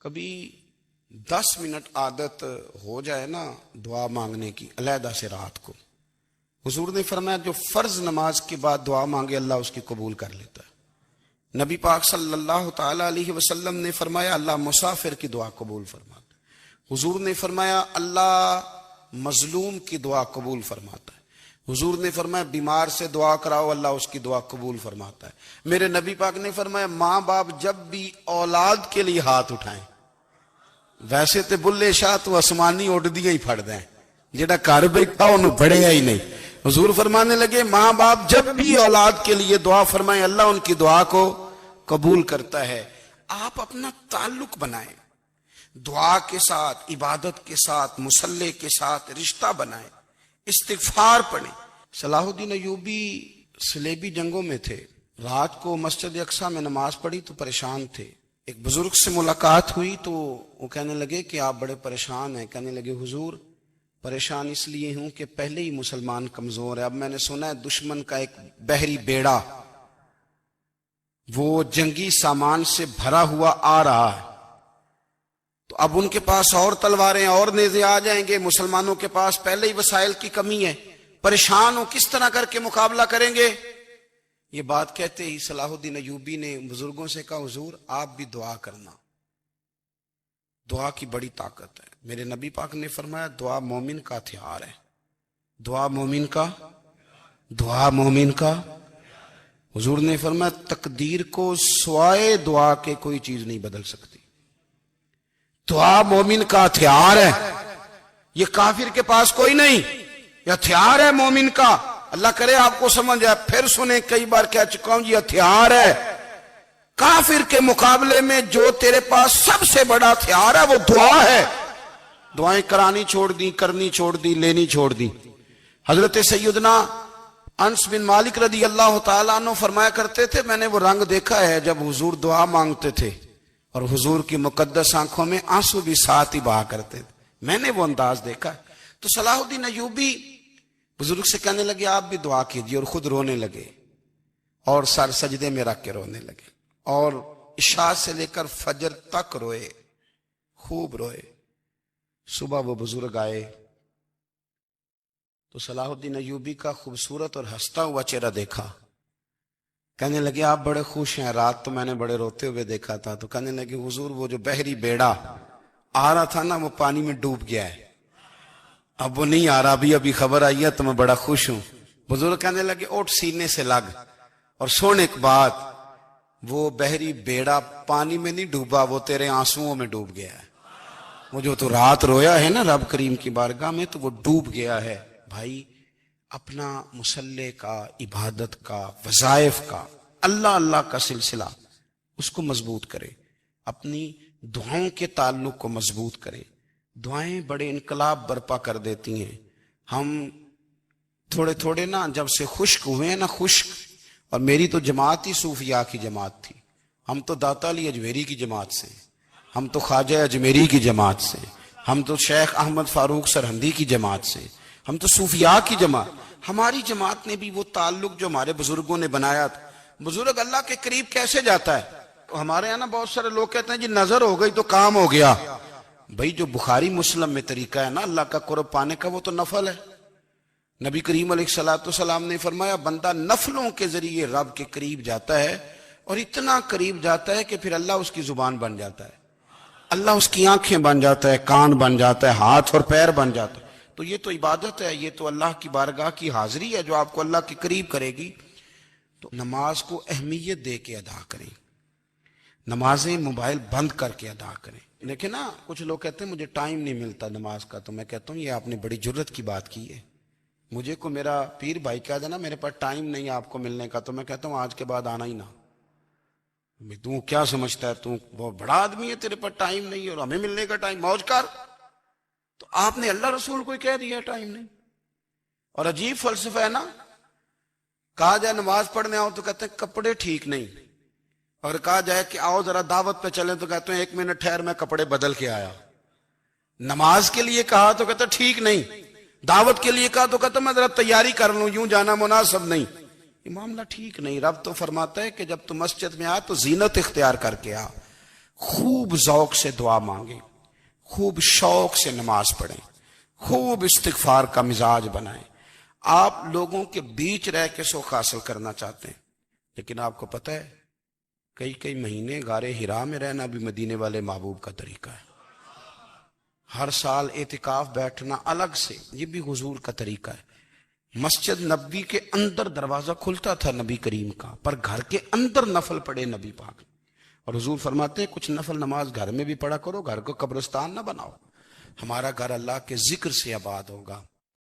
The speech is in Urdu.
کبھی 10 منٹ عادت ہو جائے نا دعا مانگنے کی علیحدہ سے رات کو، حضور نے فرمایا جو فرض نماز کے بعد دعا مانگے اللہ اس کی قبول کر لیتا ہے۔ نبی پاک صلی اللہ تعالی علیہ وسلم نے فرمایا اللہ مسافر کی دعا قبول فرماتا ہے۔ حضور نے فرمایا اللہ مظلوم کی دعا قبول فرماتا ہے۔ حضور نے فرمایا بیمار سے دعا کراؤ اللہ اس کی دعا قبول فرماتا ہے۔ میرے نبی پاک نے فرمایا ماں باپ جب بھی اولاد کے لیے ہاتھ اٹھائیں، ویسے تے بلے شاہ تو آسمانی اڈ دیا ہی پھڑ دیں، جڑا گھر بیٹھا انہوں بڑھیا ہی نہیں۔ حضور فرمانے لگے ماں باپ جب بھی اولاد کے لیے دعا فرمائیں اللہ ان کی دعا کو قبول کرتا ہے۔ آپ اپنا تعلق بنائیں دعا کے ساتھ، عبادت کے ساتھ، مصلی کے ساتھ رشتہ بنائیں، استغفار پڑھیں۔ صلاح الدین ایوبی صلیبی جنگوں میں تھے، رات کو مسجد اقصی میں نماز پڑھی تو پریشان تھے۔ ایک بزرگ سے ملاقات ہوئی تو وہ کہنے لگے کہ آپ بڑے پریشان ہیں۔ کہنے لگے حضور پریشان اس لیے ہوں کہ پہلے ہی مسلمان کمزور ہے، اب میں نے سنا ہے دشمن کا ایک بحری بیڑا وہ جنگی سامان سے بھرا ہوا آ رہا ہے، تو اب ان کے پاس اور تلواریں اور نیزے آ جائیں گے، مسلمانوں کے پاس پہلے ہی وسائل کی کمی ہے، پریشان ہو کس طرح کر کے مقابلہ کریں گے۔ یہ بات کہتے ہی صلاح الدین ایوبی نے بزرگوں سے کہا حضور آپ بھی دعا کرنا، دعا کی بڑی طاقت ہے۔ میرے نبی پاک نے فرمایا دعا مومن کا ہتھیار ہے، دعا مومن کا۔ حضور نے فرمایا تقدیر کو سوائے دعا کے کوئی چیز نہیں بدل سکتی، دعا مومن کا ہتھیار ہے، یہ کافر کے پاس کوئی نہیں، یہ ہتھیار ہے مومن کا۔ اللہ کرے آپ کو سمجھ آئے، پھر سنیں کئی بار کہہ چکا ہوں یہ ہتھیار ہے۔ کافر کے مقابلے میں جو تیرے پاس سب سے بڑا ہتھیار ہے وہ دعا ہے۔ دعائیں کرانی چھوڑ دی، کرنی چھوڑ دی، لینی چھوڑ دی۔ حضرت سیدنا انس بن مالک رضی اللہ تعالیٰ عنہ فرمایا کرتے تھے میں نے وہ رنگ دیکھا ہے جب حضور دعا مانگتے تھے اور حضور کی مقدس آنکھوں میں آنسو بھی ساتھ ہی بہا کرتے تھے، میں نے وہ انداز دیکھا ہے۔ تو صلاح الدین ایوبی بزرگ سے کہنے لگے آپ بھی دعا کیجیے، اور خود رونے لگے اور سر سجدے میں رکھ کے رونے لگے، اور عشاء سے لے کر فجر تک روئے، خوب روئے۔ صبح وہ بزرگ آئے تو صلاح الدین ایوبی کا خوبصورت اور ہنستا ہوا چہرہ دیکھا، کہنے لگے آپ بڑے خوش ہیں، رات تو میں نے بڑے روتے ہوئے دیکھا تھا۔ تو کہنے لگے حضور وہ جو بحری بیڑا آ رہا تھا نا وہ پانی میں ڈوب گیا ہے، اب وہ نہیں آ رہا، ابھی خبر آئی ہے تو میں بڑا خوش ہوں۔ بزرگ کہنے لگے اٹھ سینے سے لگ اور سن ایک بات، وہ بحری بیڑا پانی میں نہیں ڈوبا، وہ تیرے آنسوؤں میں ڈوب گیا ہے۔ وہ جو تو رات رویا ہے نا رب کریم کی بارگاہ میں تو وہ ڈوب گیا ہے۔ بھائی اپنا مصلی کا، عبادت کا، وظائف کا، اللہ اللہ کا سلسلہ اس کو مضبوط کرے، اپنی دعاؤں کے تعلق کو مضبوط کرے۔ دعائیں بڑے انقلاب برپا کر دیتی ہیں۔ ہم تھوڑے تھوڑے نا جب سے خشک ہوئے ہیں نا، خشک، اور میری تو جماعت ہی صوفیاء کی جماعت تھی، ہم تو داتا علی اجمیری کی جماعت سے، ہم تو خواجہ اجمیری کی جماعت سے، ہم تو شیخ احمد فاروق سرہندی کی جماعت سے، ہم تو صوفیاء کی جماعت۔ ہماری جماعت نے بھی وہ تعلق جو ہمارے بزرگوں نے بنایا تھا۔ بزرگ اللہ کے قریب کیسے جاتا ہے؟ ہمارے یہاں نا بہت سارے لوگ کہتے ہیں جی نظر ہو گئی تو کام ہو گیا۔ بھئی جو بخاری مسلم میں طریقہ ہے نا اللہ کا قرب پانے کا وہ تو نفل ہے۔ نبی کریم علیہ السلام نے فرمایا بندہ نفلوں کے ذریعے رب کے قریب جاتا ہے، اور اتنا قریب جاتا ہے کہ پھر اللہ اس کی زبان بن جاتا ہے، اللہ اس کی آنکھیں بن جاتا ہے، کان بن جاتا ہے، ہاتھ اور پیر بن جاتا ہے۔ تو یہ تو عبادت ہے، یہ تو اللہ کی بارگاہ کی حاضری ہے جو آپ کو اللہ کے قریب کرے گی۔ تو نماز کو اہمیت دے کے ادا کریں، نمازیں موبائل بند کر کے ادا کریں۔ لیکن نا کچھ لوگ کہتے ہیں مجھے ٹائم نہیں ملتا نماز کا، تو میں کہتا ہوں یہ آپ نے بڑی جرت کی بات کی ہے۔ مجھے کو میرا پیر بھائی کہہ دینا میرے پاس ٹائم نہیں ہے آپ کو ملنے کا، تو میں کہتا ہوں آج کے بعد آنا ہی نہ۔ تو کیا سمجھتا ہے تو بہت بڑا آدمی ہے، تیرے پاس ٹائم نہیں ہے اور ہمیں ملنے کا ٹائم، موج کر۔ تو آپ نے اللہ رسول کو کہہ دیا ٹائم نہیں۔ اور عجیب فلسفہ ہے نا، کہا جائے نماز پڑھنے آؤ تو کہتے ہیں کپڑے ٹھیک نہیں، اور کہا جائے کہ آؤ ذرا دعوت پہ چلیں تو کہتے ہیں 1 منٹ ٹھہر میں کپڑے بدل کے آیا۔ نماز کے لیے کہا تو کہتے ہیں ٹھیک نہیں، دعوت کے لیے کہا تو کہتے ہیں میں ذرا تیاری کر لوں، یوں جانا مناسب نہیں۔ یہ معاملہ ٹھیک نہیں۔ رب تو فرماتا ہے کہ جب تم مسجد میں آ تو زینت اختیار کر کے آ، خوب ذوق سے دعا مانگیں، خوب شوق سے نماز پڑھیں، خوب استغفار کا مزاج بنائیں۔ آپ لوگوں کے بیچ رہ کے سوکھ حاصل کرنا چاہتے ہیں، لیکن آپ کو پتہ ہے کئی مہینے غار حرا میں رہنا بھی مدینے والے محبوب کا طریقہ ہے۔ ہر سال اعتکاف بیٹھنا الگ سے، یہ بھی حضور کا طریقہ ہے۔ مسجد نبوی کے اندر دروازہ کھلتا تھا نبی کریم کا، پر گھر کے اندر نفل پڑے نبی پاک، اور حضور فرماتے ہیں کچھ نفل نماز گھر میں بھی پڑھا کرو، گھر کو قبرستان نہ بناؤ۔ ہمارا گھر اللہ کے ذکر سے آباد ہوگا،